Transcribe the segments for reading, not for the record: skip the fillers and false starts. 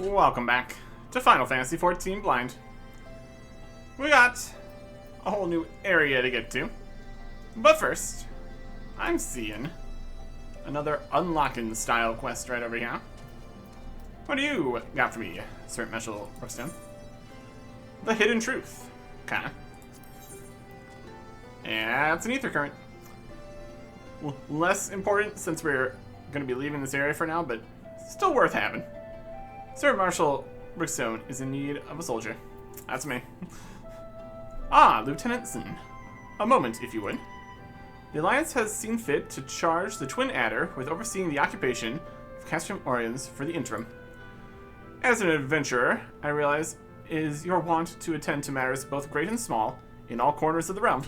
Welcome back to Final Fantasy XIV Blind. We got a whole new area to get to. But first, I'm seeing another unlocking style quest right over here. What do you got for me, Sir Meshel Brookstone? The Hidden Truth. Kinda. Yeah, it's an ether current. Less important since we're going to be leaving this area for now, but still worth having. Sir Marshal Brookstone is in need of a soldier. That's me. Lieutenant Sin. A moment, if you would. The Alliance has seen fit to charge the Twin Adder with overseeing the occupation of Castrum Oriens for the interim. As an adventurer, I realize it is your wont to attend to matters both great and small in all corners of the realm.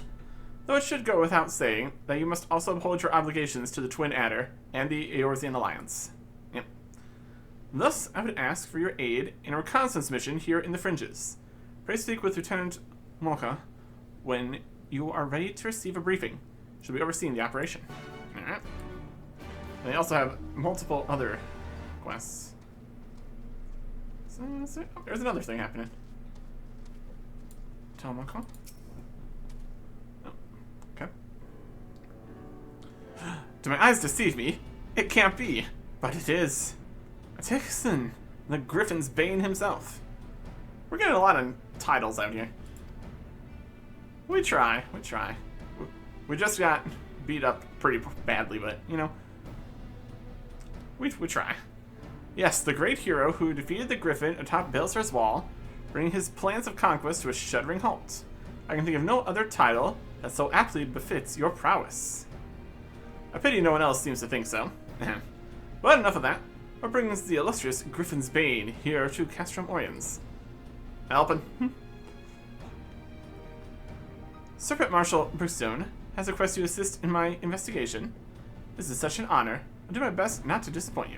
Though it should go without saying that you must also uphold your obligations to the Twin Adder and the Eorzean Alliance. Yep. Thus, I would ask for your aid in a reconnaissance mission here in the Fringes. Pray speak with Lieutenant Mocha when you are ready to receive a briefing. She'll be overseeing the operation. Alright. And they also have multiple other quests. So, there's another thing happening. Tell Mocha. Okay. Do my eyes deceive me? It can't be, but it is. Tixon, the Griffin's Bane himself. We're getting a lot of titles out here. We try. We just got beat up pretty badly, but, you know, we try. Yes, the great hero who defeated the Griffin atop Baelsar's wall, bringing his plans of conquest to a shuddering halt. I can think of no other title that so aptly befits your prowess. I pity no one else seems to think so. But enough of that. What brings the illustrious Griffin's Bane here to Castrum Oriens? Helpin'. Serpent Marshal Brookstone has requested to assist in my investigation. This is such an honor. I'll do my best not to disappoint you.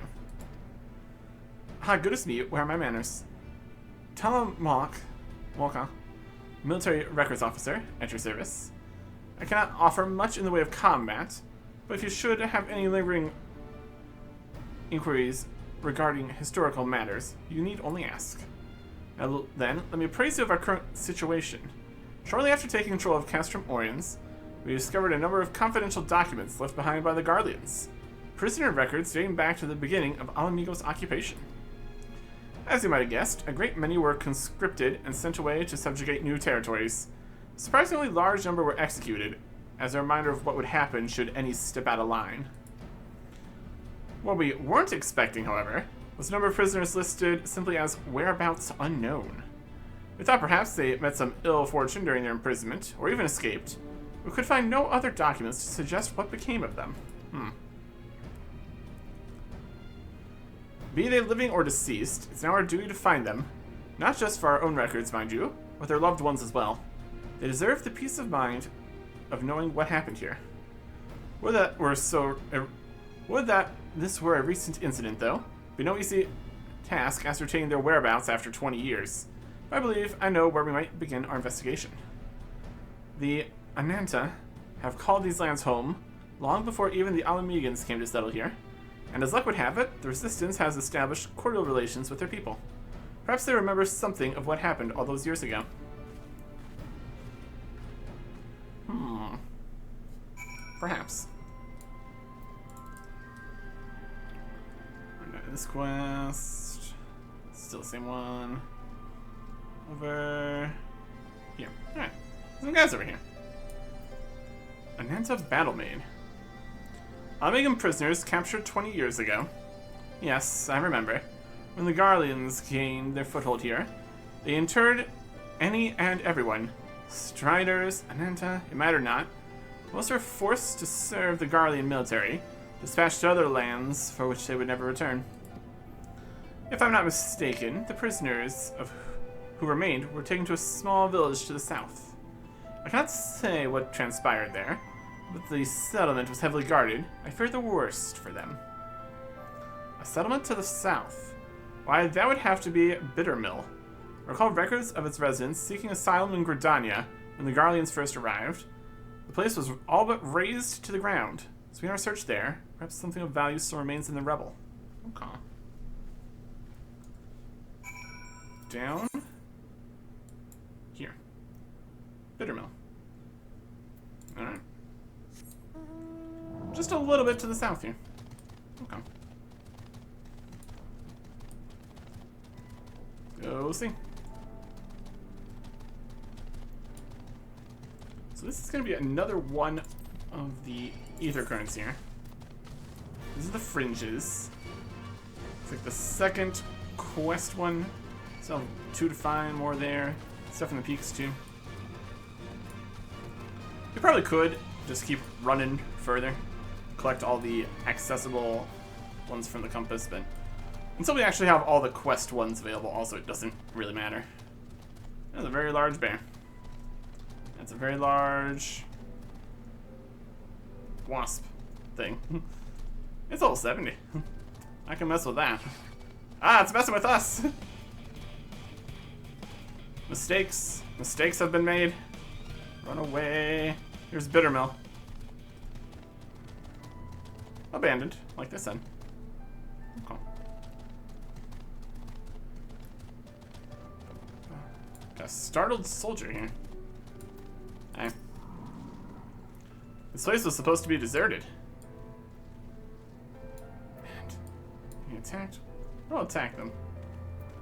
Good as me, where are my manners? Mocha, military records officer, at your service. I cannot offer much in the way of combat, but if you should have any lingering inquiries regarding historical matters, you need only ask. Now then, let me appraise you of our current situation. Shortly after taking control of Castrum Oriens, we discovered a number of confidential documents left behind by the Guardians, prisoner records dating back to the beginning of Alamigo's occupation. As you might have guessed, a great many were conscripted and sent away to subjugate new territories. A surprisingly large number were executed, as a reminder of what would happen should any step out of line. What we weren't expecting, however, was a number of prisoners listed simply as whereabouts unknown. We thought perhaps they met some ill fortune during their imprisonment, or even escaped. We could find no other documents to suggest what became of them. Be they living or deceased, it's now our duty to find them, not just for our own records, mind you, but their loved ones as well. They deserve the peace of mind of knowing what happened here. Would that this were a recent incident, though, be no easy task ascertaining their whereabouts after 20 years. I believe I know where we might begin our investigation. The Ananta have called these lands home long before even the Alamegans came to settle here, and as luck would have it, the Resistance has established cordial relations with their people. Perhaps they remember something of what happened all those years ago. Perhaps. This quest. Still the same one. Over here. Alright. Some guys over here. Ananta Battlemaid. Almegan prisoners captured 20 years ago. Yes, I remember. When the Garleans gained their foothold here, they interred any and everyone. Striders, Ananta, it mattered not. Most were forced to serve the Garlean military, dispatched to other lands for which they would never return. If I'm not mistaken, the prisoners who remained were taken to a small village to the south. I cannot say what transpired there, but the settlement was heavily guarded. I feared the worst for them. A settlement to the south? Why, that would have to be Bittermill. I recall records of its residents seeking asylum in Gridania when the Garleans first arrived. The place was all but razed to the ground. So in our search there, perhaps something of value still remains in the rebel. Okay. down here. Bittermill. Alright. Just a little bit to the south here. Okay. Go see. So this is going to be another one of the ether currents here. These are the fringes. It's like the second quest one. So 2 to find, more there. Stuff in the peaks too. You probably could just keep running further. Collect all the accessible ones from the compass, but until we actually have all the quest ones available, also it doesn't really matter. That's a very large bear. That's a very large wasp thing. It's level 70. I can mess with that. Ah, it's messing with us. Mistakes. Mistakes have been made. Run away. Here's Bittermill. Abandoned, like this then. Okay. Got a startled soldier here. Hey. This place was supposed to be deserted. And he attacked. I'll attack them.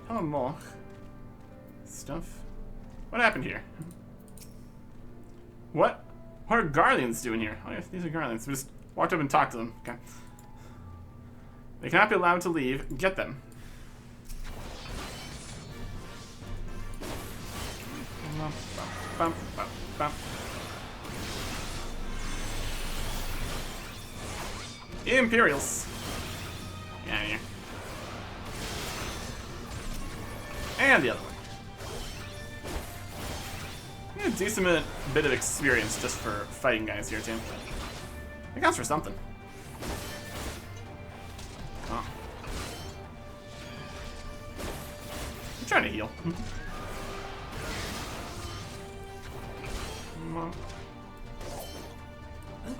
Hello, Moch. Stuff. What happened here? What? What are Garleans doing here? Oh, yes, these are Garleans. We just walked up and talked to them. Okay. They cannot be allowed to leave. Get them. Bum, bum, bum. Imperials. Get out of here. And the other one. A decent bit of experience just for fighting guys here, too. It counts for something. Oh. I'm trying to heal.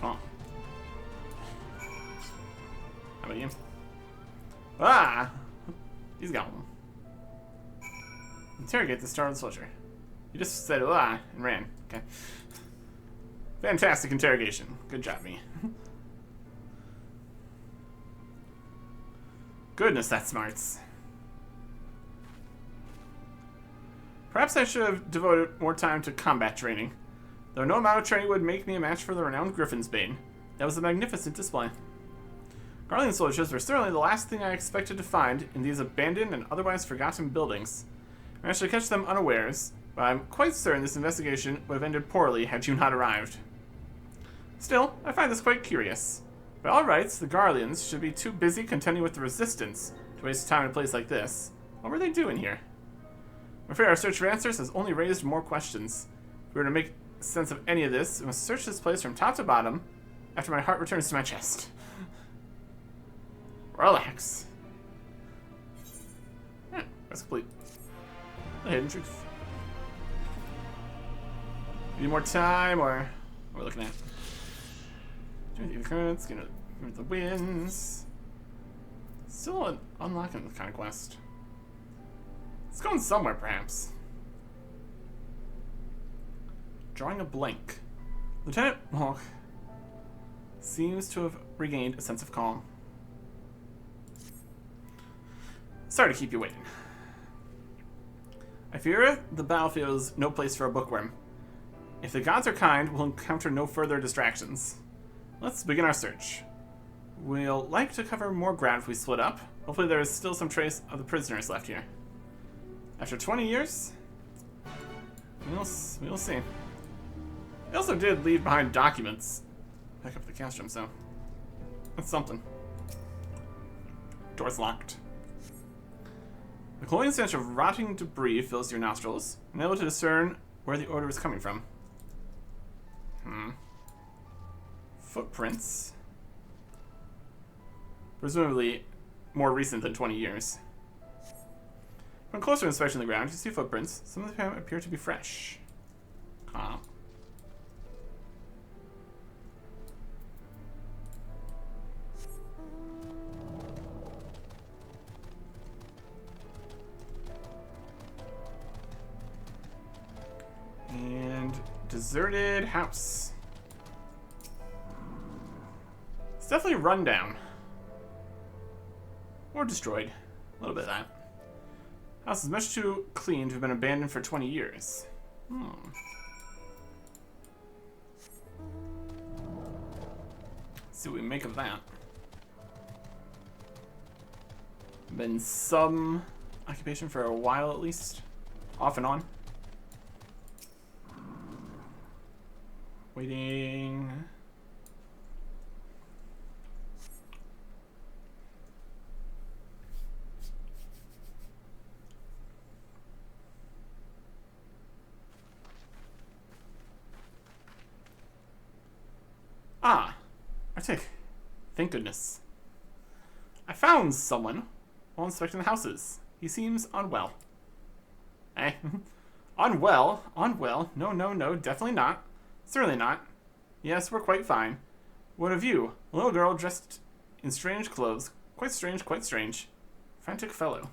Oh. How about you? Ah! He's got one. Interrogate the startled soldier. You just said ah and ran. Okay. Fantastic interrogation. Good job, me. Goodness, that's smarts. Perhaps I should have devoted more time to combat training. Though no amount of training would make me a match for the renowned Griffin's Bane. That was a magnificent display. Garlean soldiers were certainly the last thing I expected to find in these abandoned and otherwise forgotten buildings. I managed to catch them unawares, but I'm quite certain this investigation would have ended poorly had you not arrived. Still, I find this quite curious. By all rights, the Garleans should be too busy contending with the Resistance to waste time in a place like this. What were they doing here? I'm afraid our search for answers has only raised more questions. If we were to make sense of any of this, we must search this place from top to bottom after my heart returns to my chest. Relax. Yeah, that's complete. The hidden truth. Need more time, or what are we looking at? Doing the currents, getting the winds. Still unlocking the conquest. It's going somewhere, perhaps. Drawing a blank. Lieutenant Moch seems to have regained a sense of calm. Sorry to keep you waiting. I fear the battlefield is no place for a bookworm. If the gods are kind, we'll encounter no further distractions. Let's begin our search. We'll like to cover more ground if we split up. Hopefully there is still some trace of the prisoners left here. After 20 years, we'll see. They also did leave behind documents. Back up the castrum, so that's something. Door's locked. The cloying stench of rotting debris fills your nostrils, unable to discern where the odor is coming from. Footprints. Presumably more recent than 20 years. Upon closer inspection of the ground, you see footprints. Some of them appear to be fresh. Huh. Deserted house. It's definitely run down. Or destroyed. A little bit of that. House is much too clean to have been abandoned for 20 years. Let's see what we make of that. Been some occupation for a while at least. Off and on. Waiting. Ah, Arctic. Thank goodness. I found someone while inspecting the houses. He seems unwell. Eh? Unwell? Unwell? No, no, no, definitely not. Certainly not. Yes, we're quite fine. What of you? A little girl dressed in strange clothes. Quite strange, quite strange. Frantic fellow.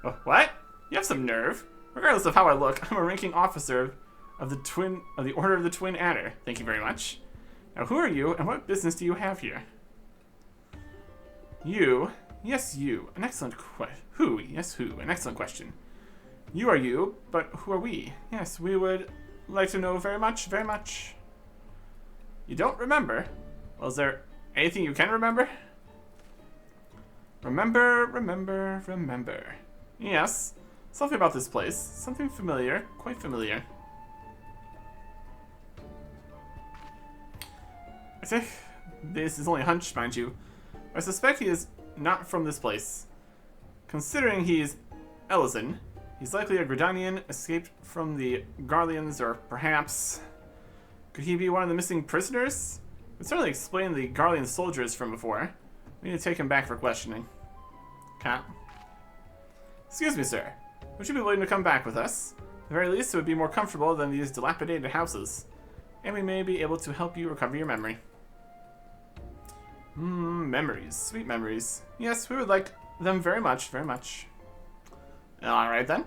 Oh, what? You have some nerve. Regardless of how I look, I'm a ranking officer of the Order of the Twin Adder. Thank you very much. Now, who are you, and what business do you have here? You? Yes, you. An excellent question. Who? Yes, who? An excellent question. You are you, but who are we? Yes, we would like to know very much, very much. You don't remember? Well, is there anything you can remember? Remember, remember, remember. Yes, something about this place. Something familiar, quite familiar. I think this is only a hunch, mind you. I suspect he is not from this place. Considering he's Ellison, he's likely a Gridanian escaped from the Garleans, or perhaps... Could he be one of the missing prisoners? It certainly explained the Garlean soldiers from before. We need to take him back for questioning. Cap. Excuse me, sir. Would you be willing to come back with us? At the very least, it would be more comfortable than these dilapidated houses. And we may be able to help you recover your memory. Memories. Sweet memories. Yes, we would like them very much, very much. Alright then.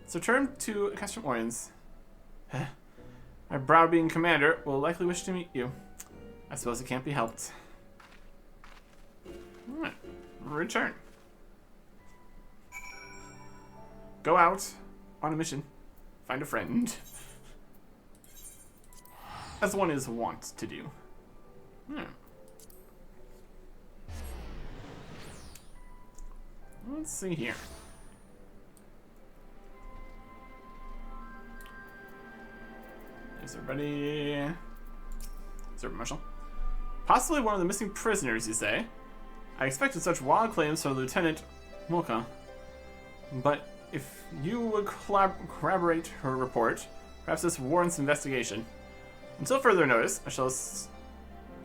So return to Castrum Oriens. My brow-beating commander will likely wish to meet you. I suppose it can't be helped. Alright. Return. Go out on a mission. Find a friend. As one is wont to do. Let's see here. Is everybody... Sergeant Marshal? Possibly one of the missing prisoners, you say? I expected such wild claims from Lieutenant Mocha. But if you would corroborate her report, perhaps this warrants investigation. Until further notice,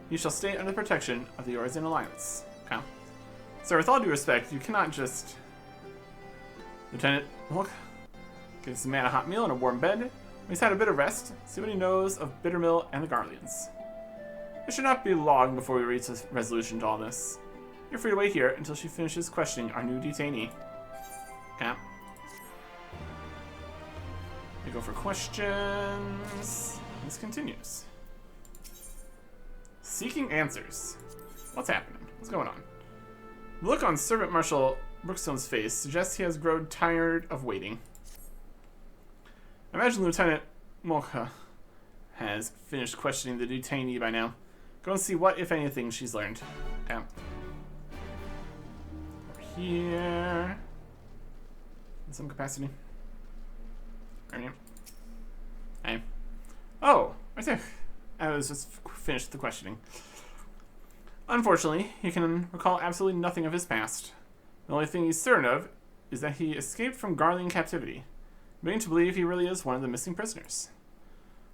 you shall stay under the protection of the Orisian Alliance. Okay. Sir, with all due respect, you cannot just... Lieutenant, look. Give this man a hot meal and a warm bed. When he's had a bit of rest, see what he knows of Bittermill and the Garleans. It should not be long before we reach a resolution to all this. You're free to wait here until she finishes questioning our new detainee. Okay. We go for questions. This continues. Seeking answers. What's happening? What's going on? The look on Servant Marshal Brookstone's face suggests he has grown tired of waiting. I imagine Lieutenant Mocha has finished questioning the detainee by now. Go and see what, if anything, she's learned. Okay. Over here. In some capacity. Right. Hey. Oh, right there. I was just finished the questioning. Unfortunately, he can recall absolutely nothing of his past. The only thing he's certain of is that he escaped from Garlean captivity, beginning to believe he really is one of the missing prisoners.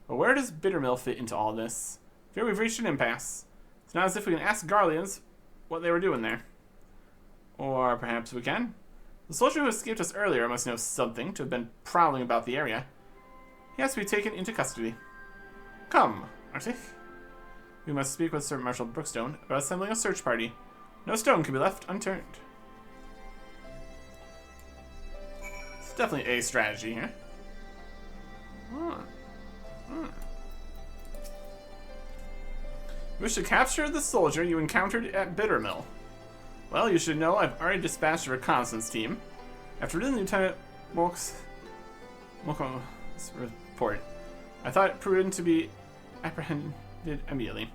But where does Bittermill fit into all this? Fear we've reached an impasse. It's not as if we can ask Garleans what they were doing there. Or perhaps we can. The soldier who escaped us earlier must know something to have been prowling about the area. He has to be taken into custody. Come, Arctic. We must speak with Sir Marshal Brookstone about assembling a search party. No stone can be left unturned. It's definitely a strategy here. You wish to capture the soldier you encountered at Bittermill. Well, you should know I've already dispatched a reconnaissance team. After reading Lieutenant Moko's report, I thought it prudent to be apprehended immediately.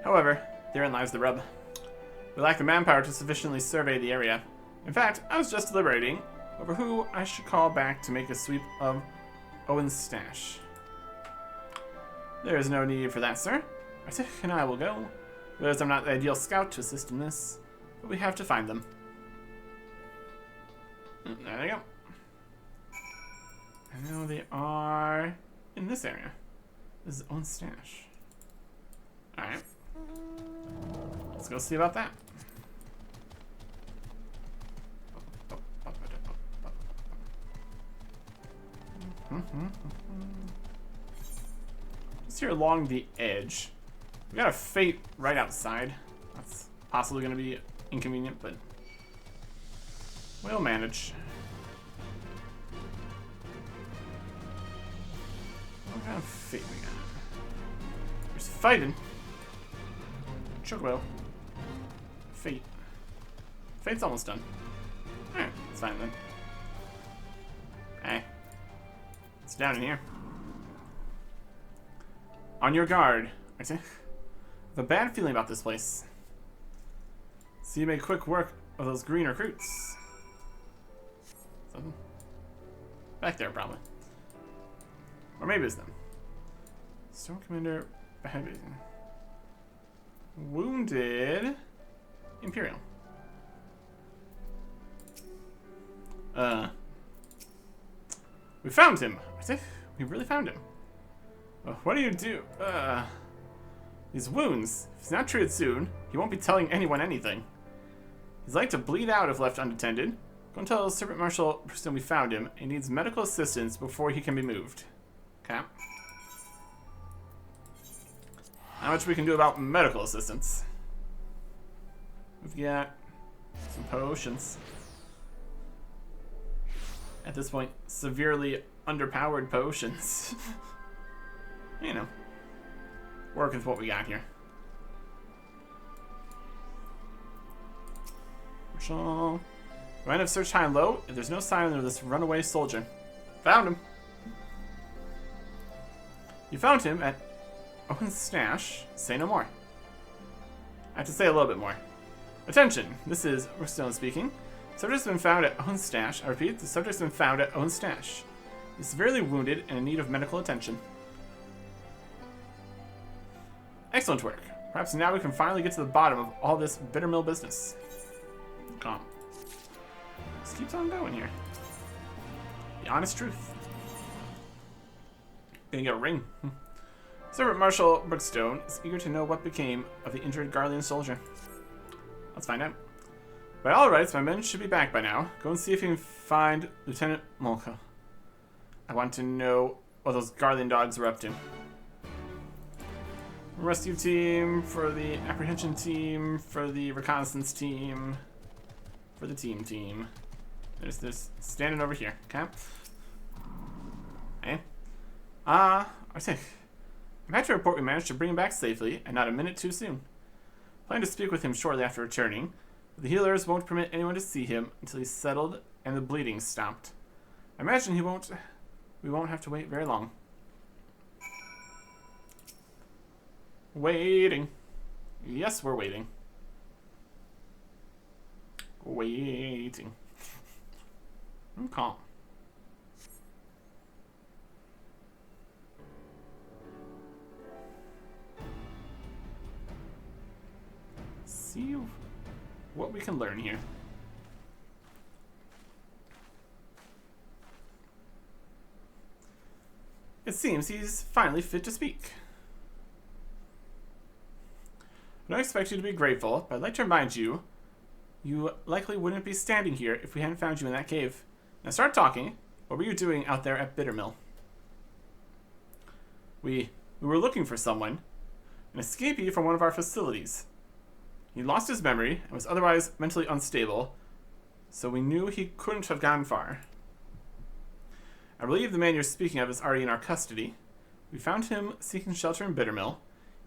However, therein lies the rub. We lack the manpower to sufficiently survey the area. In fact, I was just deliberating over who I should call back to make a sweep of Owen's stash. There is no need for that, sir. Isaac and I will go. Realize I'm not the ideal scout to assist in this, but we have to find them. There they go. I know they are in this area. This is Owen's stash. Alright. Let's go see about that. Just here along the edge. We got a fate right outside. That's possibly going to be inconvenient, but we'll manage. What kind of fate we got? There's fighting. Chocobo. Fate. Fate's almost done. Alright, it's fine then. Hey. It's down in here. On your guard. I have a bad feeling about this place. So you make quick work of those green recruits. Something? Back there, probably. Or maybe it's them. Storm Commander Beheaded. Wounded Imperial. We found him. We really found him. What do you do? These wounds. If he's not treated soon, he won't be telling anyone anything. He's like to bleed out if left unattended. Go and tell Serpent Marshal Preston we found him. He needs medical assistance before he can be moved. Okay. Not much we can do about medical assistance. We've got some potions. At this point, severely underpowered potions. You know. Work with what we got here. Marshal. Might have searched high and low. If there's no sign of this runaway soldier. Found him. You found him at Owen's stash. Say no more. I have to say a little bit more. Attention. This is Rookstone speaking. Subject's been found at Owen's stash. I repeat, the subject's been found at Owen's stash. He's severely wounded and in need of medical attention. Excellent work. Perhaps now we can finally get to the bottom of all this Bittermill business. Calm. Just keeps on going here. The honest truth. Gonna get a ring. Sergeant Marshal Brookstone is eager to know what became of the injured Garlean soldier. Let's find out. By all rights, my men should be back by now. Go and see if you can find Lieutenant Molka. I want to know what those Garlean dogs are up to. Rescue team, for the apprehension team, for the reconnaissance team, for the team. There's this standing over here, okay? Hey. I think. I'm happy to report we managed to bring him back safely, and not a minute too soon. Plan to speak with him shortly after returning, but the healers won't permit anyone to see him until he's settled and the bleeding stopped. I imagine we won't have to wait very long. Waiting. Yes, we're waiting. Waiting. I'm calm. See what we can learn here. It seems he's finally fit to speak. I don't expect you to be grateful, but I'd like to remind you, you likely wouldn't be standing here if we hadn't found you in that cave. Now start talking. What were you doing out there at Bittermill? We were looking for someone, an escapee from one of our facilities. He lost his memory and was otherwise mentally unstable, so we knew he couldn't have gone far. I believe the man you're speaking of is already in our custody. We found him seeking shelter in Bittermill.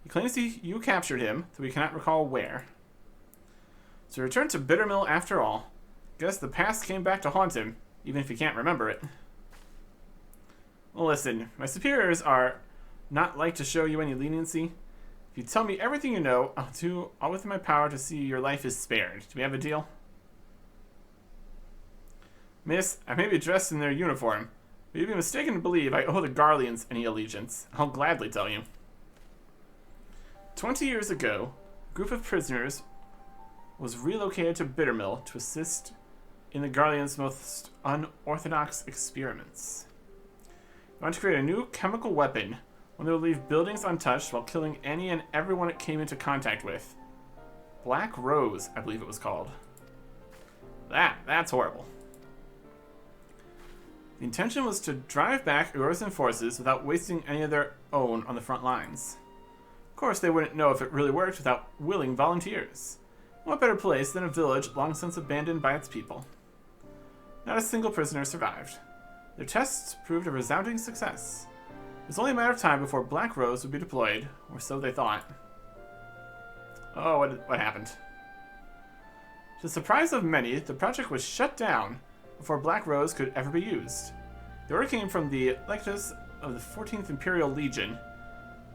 He claims you captured him, though we cannot recall where. So he returned to Bittermill after all. Guess the past came back to haunt him, even if he can't remember it. Well, listen, my superiors are not like to show you any leniency. If you tell me everything you know, I'll do all within my power to see your life is spared. Do we have a deal? Miss, I may be dressed in their uniform, but you'd be mistaken to believe I owe the Garleans any allegiance. I'll gladly tell you. 20 years ago, a group of prisoners was relocated to Bittermill to assist in the Garleans' most unorthodox experiments. They want to create a new chemical weapon, one that will leave buildings untouched while killing any and everyone it came into contact with. Black Rose, I believe it was called. That's horrible. The intention was to drive back Eorzean forces without wasting any of their own on the front lines. Of course, they wouldn't know if it really worked without willing volunteers. What better place than a village long since abandoned by its people? Not a single prisoner survived. Their tests proved a resounding success. It was only a matter of time before Black Rose would be deployed, or so they thought. Oh, what happened? To the surprise of many, the project was shut down before Black Rose could ever be used. The order came from the Lectus of the 14th Imperial Legion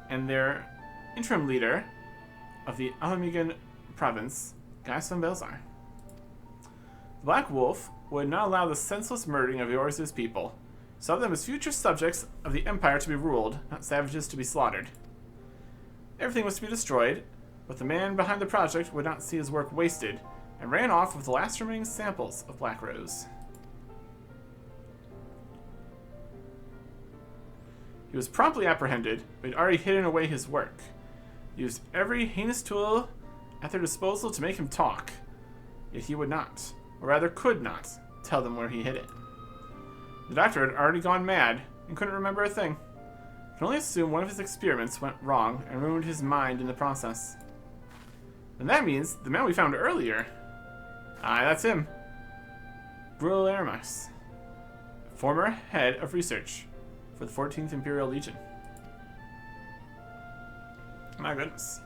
and their interim leader of the Alamigan province, Gaius von Belzar. The Black Wolf would not allow the senseless murdering of Eorze's people, saw them as future subjects of the Empire to be ruled, not savages to be slaughtered. Everything was to be destroyed, but the man behind the project would not see his work wasted, and ran off with the last remaining samples of Black Rose. He was promptly apprehended, but he'd already hidden away his work. He used every heinous tool at their disposal to make him talk, yet he would not, or rather could not, tell them where he hid it. The doctor had already gone mad and couldn't remember a thing. I can only assume one of his experiments went wrong and ruined his mind in the process. And that means the man we found earlier. That's him. Brul Ermas, former head of research for the 14th Imperial Legion. My goodness.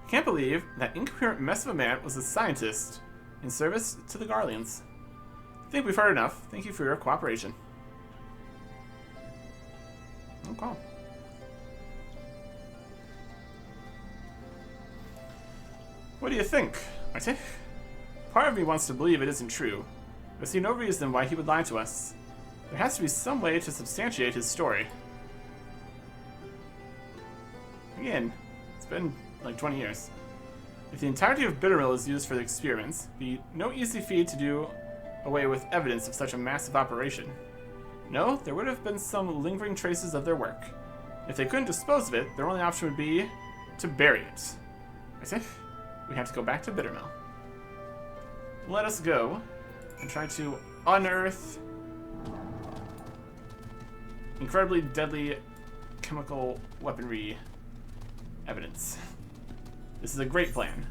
I can't believe that incoherent mess of a man was a scientist in service to the Garleans. I think we've heard enough. Thank you for your cooperation. Okay. What do you think, Marte? Part of me wants to believe it isn't true, but I see no reason why he would lie to us. There has to be some way to substantiate his story. Again, it's been like 20 years. If the entirety of Bittermill is used for the experiments, it'd be no easy feat to do away with evidence of such a massive operation. No, there would have been some lingering traces of their work. If they couldn't dispose of it, their only option would be to bury it. I think we have to go back to Bittermill. Let us go and try to unearth incredibly deadly chemical weaponry evidence. This is a great plan.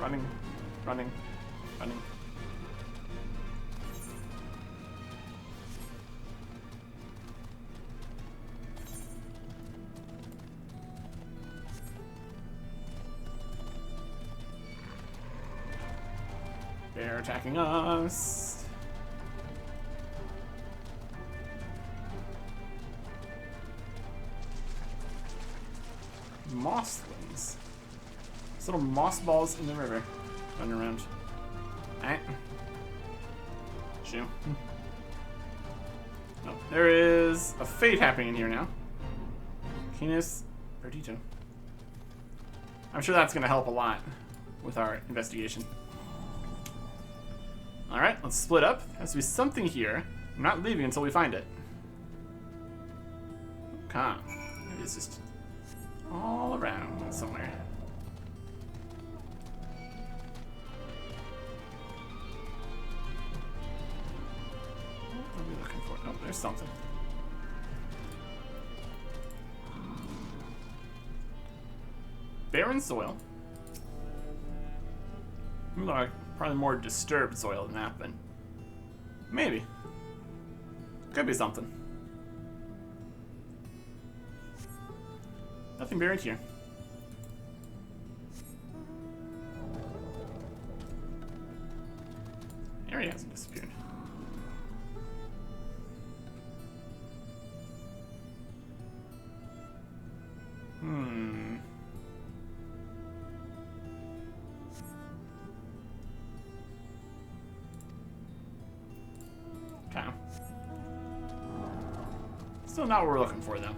Running, running, running. They're attacking us. Mosslings. These little moss balls in the river running around. Alright. Shoo. Oh, there is a fate happening in here now. Canis Perdito. I'm sure that's going to help a lot with our investigation. Alright, let's split up. There has to be something here. I'm not leaving until we find it. Okay. It is just all around somewhere. What are we looking for? Oh, there's something. barren soil. Like probably more disturbed soil than that, but maybe. Could be something. Nothing buried here. Area hasn't disappeared. Okay. Still not what we're looking for, though.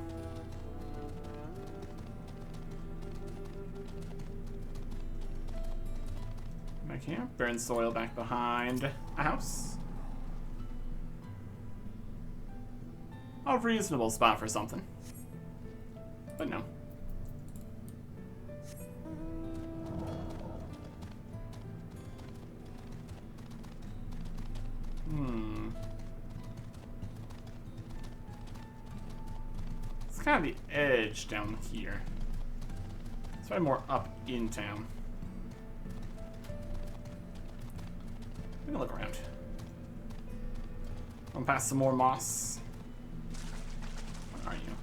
Back here. Barren soil back behind a house. A reasonable spot for something. But no. It's kind of the edge down here. It's probably more up in town. We can look around. I'll pass some more moss. Where are you?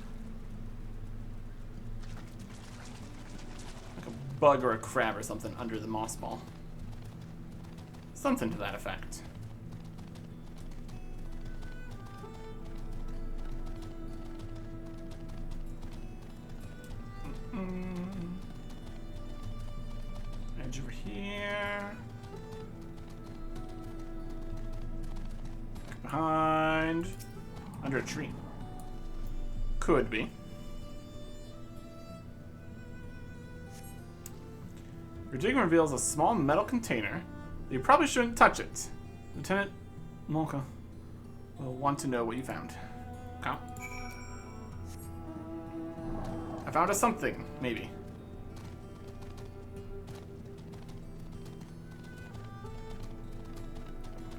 Like a bug or a crab or something under the moss ball. Something to that effect. Edge over here. Back behind. Under a tree. Could be. Your digging reveals a small metal container. You probably shouldn't touch it. Lieutenant Molka will want to know what you found. Okay. I found a something, maybe.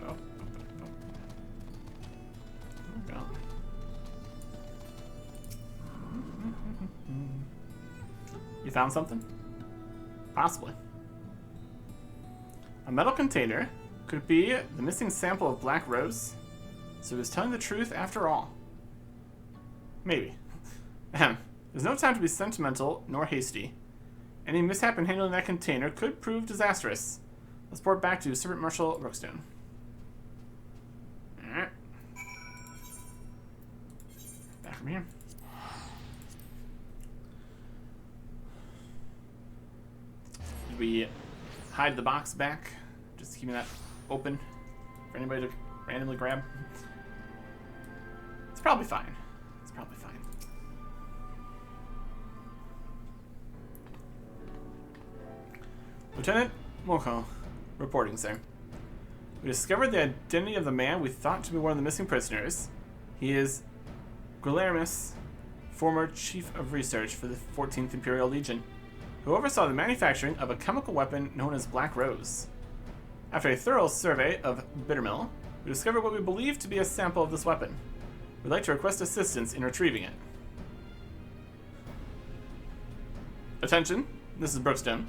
Oh. Oh, God. You found something? Possibly. A metal container? Could it be the missing sample of Black Rose? So he was telling the truth after all. Maybe. Ahem. There's no time to be sentimental nor hasty. Any mishap in handling that container could prove disastrous. Let's report back to Servant Marshal Rookstone. Alright. Back from here. Did we hide the box back? Just keeping that open for anybody to randomly grab? It's probably fine. It's probably fine. Lieutenant Moko, reporting, sir. We discovered the identity of the man we thought to be one of the missing prisoners. He is Guillermus, former chief of research for the 14th Imperial Legion, who oversaw the manufacturing of a chemical weapon known as Black Rose. After a thorough survey of Bittermill, we discovered what we believe to be a sample of this weapon. We'd like to request assistance in retrieving it. Attention, this is Brookstone.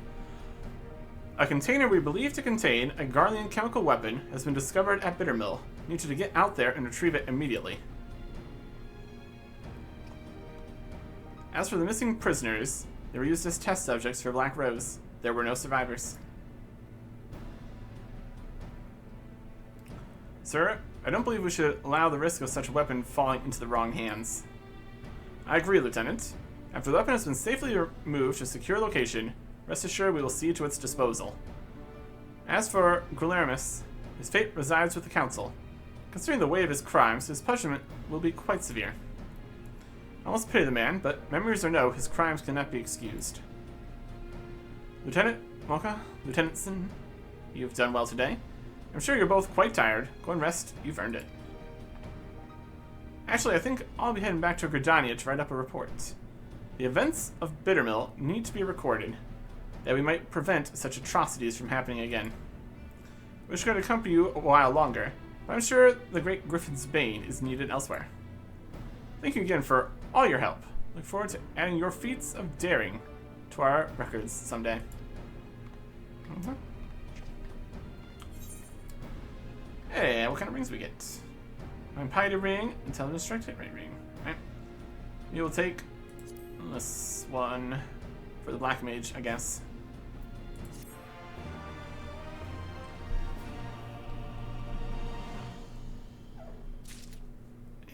A container we believe to contain a Garlean chemical weapon has been discovered at Bittermill. We need you to get out there and retrieve it immediately. As for the missing prisoners, they were used as test subjects for Black Rose. There were no survivors. Sir, I don't believe we should allow the risk of such a weapon falling into the wrong hands. I agree, Lieutenant. After the weapon has been safely removed to a secure location, rest assured we will see to its disposal. As for Guillermus, his fate resides with the Council. Considering the weight of his crimes, his punishment will be quite severe. I almost pity the man, but memories or no, his crimes cannot be excused. Lieutenant Mocha, Lieutenant Sin, you've done well today. I'm sure you're both quite tired. Go and rest. You've earned it. Actually, I think I'll be heading back to Gridania to write up a report. The events of Bittermill need to be recorded, that we might prevent such atrocities from happening again. Wish I could accompany you a while longer, but I'm sure the Great Griffin's Bane is needed elsewhere. Thank you again for all your help. Look forward to adding your feats of daring to our records someday. Hey, what kind of rings we get? Piety ring, intelligence strike ring. Right. We will take this one for the black mage, I guess.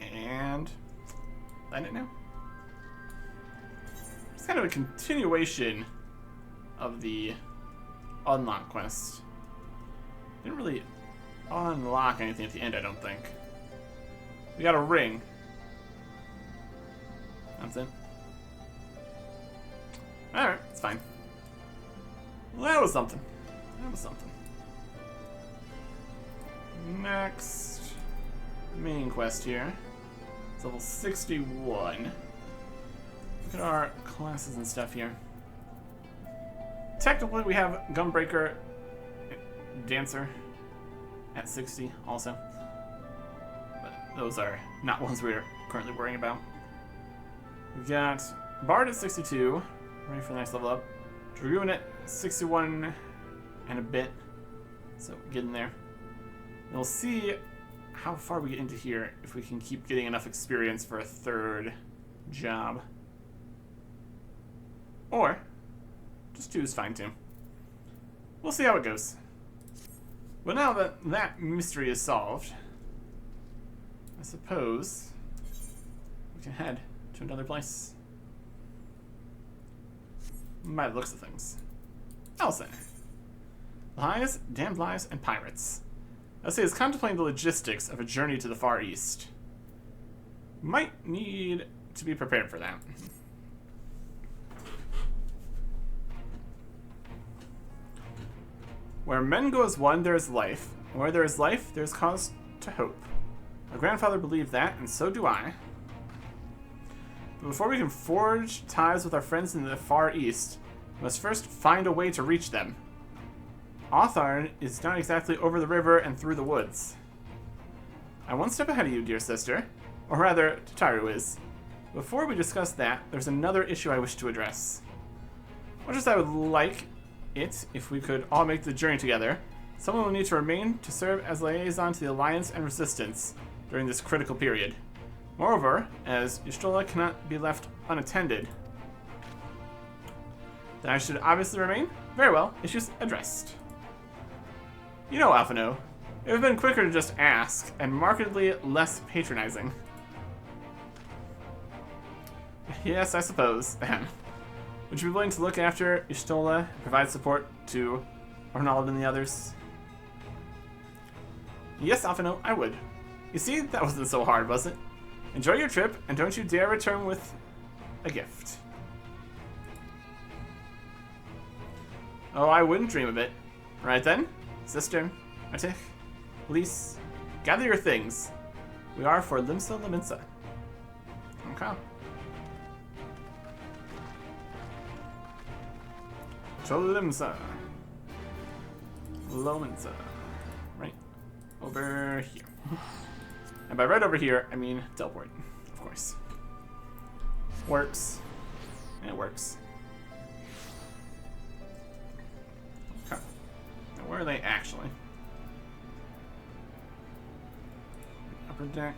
And land it now. It's kind of a continuation of the unlock quest. Didn't really unlock anything at the end, I don't think. We got a ring. That's it. Alright, it's fine. Well, that was something. Next main quest here. It's level 61. Look at our classes and stuff here. Technically, we have Gunbreaker Dancer at 60 also. But those are not ones we're currently worrying about. We've got Bard at 62, ready for the next level up. Dragoon at 61 and a bit. So get in there. And we'll see how far we get into here if we can keep getting enough experience for a third job. Or just 2 is fine too. We'll see how it goes. But now that that mystery is solved, I suppose we can head to another place. By the looks of things. Elsa. Lies, damned lies, and pirates. Elsa is contemplating the logistics of a journey to the Far East. Might need to be prepared for that. Where men go as one, there is life. And where there is life, there is cause to hope. My grandfather believed that, and so do I. But before we can forge ties with our friends in the Far East, we must first find a way to reach them. Otharn is not exactly over the river and through the woods. I'm one step ahead of you, dear sister. Or rather, Tataru is. Before we discuss that, there's another issue I wish to address. Much as I would like it if we could all make the journey together, someone will need to remain to serve as liaison to the Alliance and Resistance during this critical period. Moreover, as Y'shtola cannot be left unattended, then I should obviously remain? Very well, issues addressed. You know, Alphino, it would have been quicker to just ask, and markedly less patronizing. Yes, I suppose. Would you be willing to look after Y'shtola and provide support to Arnold and the others? Yes, Alphino, I would. You see, that wasn't so hard, was it? Enjoy your trip, and don't you dare return with a gift. Oh, I wouldn't dream of it. Right then, sister, Artich, Lise, gather your things. We are for Limsa Laminsa. Okay. Cholimsa. Lominsa. Right over here. And by right over here, I mean teleport, of course. Works. It works. Okay. Now where are they actually? Upper deck.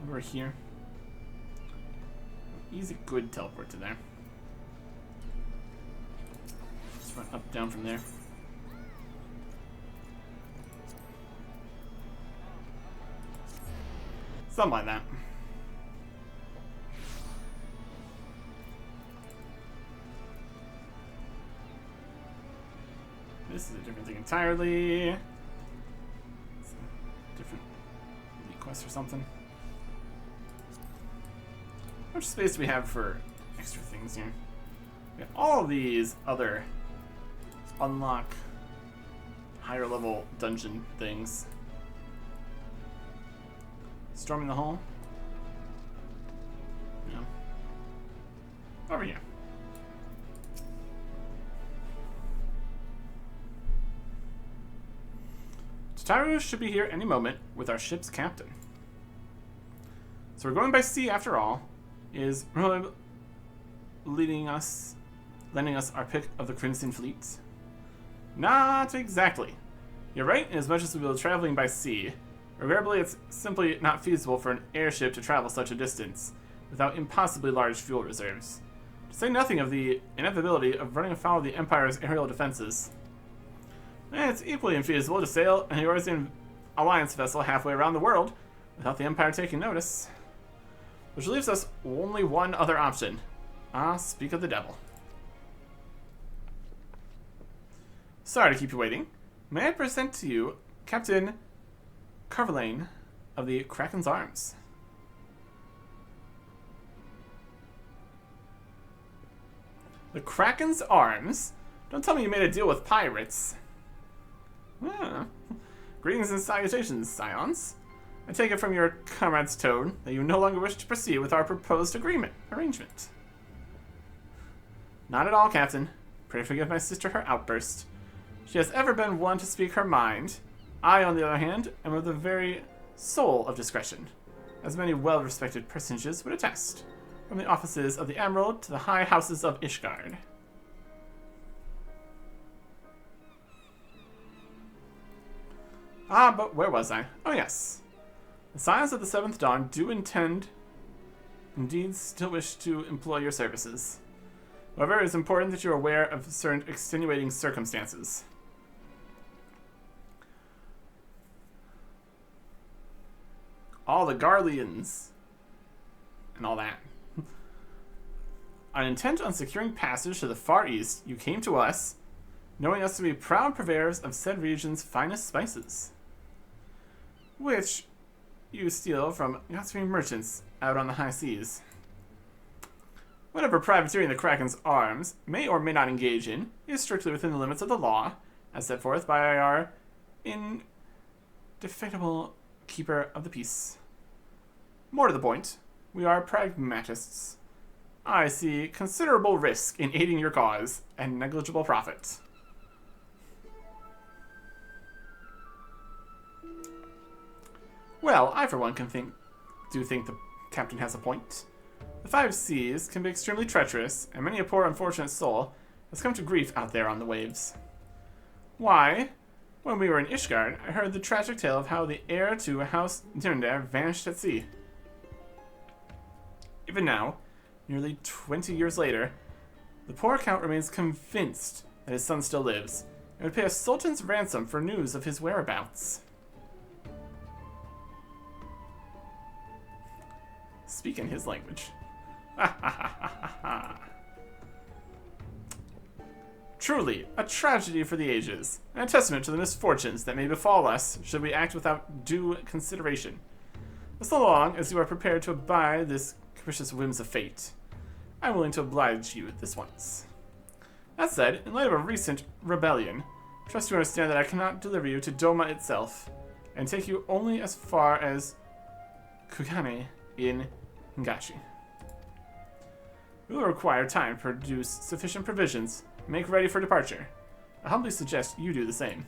Over here. Easy, good teleport to there. Let's run up, down from there. Something like that. This is a different thing entirely. It's a different elite quest or something. How much space do we have for extra things here? We have all of these other unlock higher level dungeon things. Storming the hall? No. Over here. Tataru should be here any moment with our ship's captain. So we're going by sea after all. Is lending us our pick of the Crimson Fleet? Not exactly. You're right, in as much as we will be traveling by sea. Regrettably, it's simply not feasible for an airship to travel such a distance without impossibly large fuel reserves. To say nothing of the inevitability of running afoul of the Empire's aerial defenses. And it's equally infeasible to sail an Eorzean Alliance vessel halfway around the world without the Empire taking notice. Which leaves us only one other option. Speak of the devil. Sorry to keep you waiting. May I present to you Captain Carverlane of the Kraken's Arms. The Kraken's Arms? Don't tell me you made a deal with pirates. Greetings and salutations, Scions. I take it from your comrade's tone that you no longer wish to proceed with our proposed arrangement. Not at all, Captain. Pray forgive my sister her outburst. She has ever been one to speak her mind. I, on the other hand, am of the very soul of discretion, as many well-respected personages would attest, from the offices of the Emerald to the high houses of Ishgard. But where was I? Oh, yes. The Scions of the Seventh Dawn do indeed still wish to employ your services. However, it is important that you are aware of certain extenuating circumstances. All the Garleans and all that. On intent on securing passage to the Far East, you came to us, knowing us to be proud purveyors of said region's finest spices, which you steal from XIV merchants out on the high seas. Whatever privateering the Kraken's Arms may or may not engage in is strictly within the limits of the law, as set forth by our indefatigable keeper of the peace. More to the point, we are pragmatists. I see considerable risk in aiding your cause and negligible profit. Well, I for one do think the captain has a point. The five seas can be extremely treacherous, and many a poor unfortunate soul has come to grief out there on the waves. Why, when we were in Ishgard, I heard the tragic tale of how the heir to House Nirndar vanished at sea. Even now, nearly 20 years later, the poor count remains convinced that his son still lives, and would pay a sultan's ransom for news of his whereabouts. Speak in his language. Truly, a tragedy for the ages, and a testament to the misfortunes that may befall us should we act without due consideration. So long as you are prepared to abide this capricious whims of fate, I'm willing to oblige you this once. That said, in light of a recent rebellion, trust you understand that I cannot deliver you to Doma itself, and take you only as far as Kugane in Hingashi. We will require time to produce sufficient provisions and make ready for departure. I humbly suggest you do the same.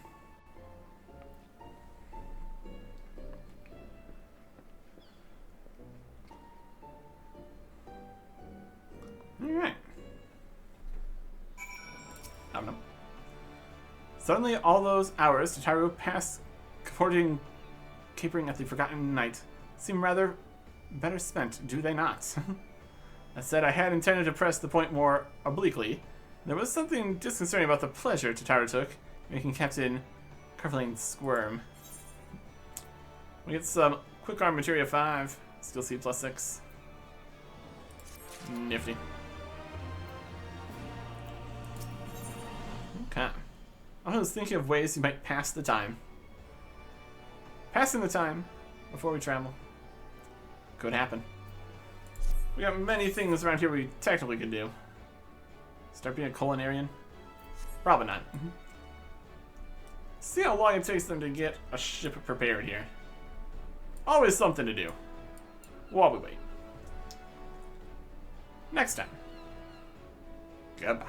Alright. I don't know. Suddenly, all those hours Tataru passed capering at the Forgotten Night seem rather better spent, do they not? That said, I had intended to press the point more obliquely. There was something disconcerting about the pleasure Tataru took, making Captain Carverlane squirm. We get some quick arm materia 5, skill C +6. Nifty. Okay. I was thinking of ways you might pass the time. Passing the time before we travel. Could happen. We got many things around here we technically could do. Start being a culinarian? Probably not. See how long it takes them to get a ship prepared here. Always something to do. While we wait. Next time. Goodbye.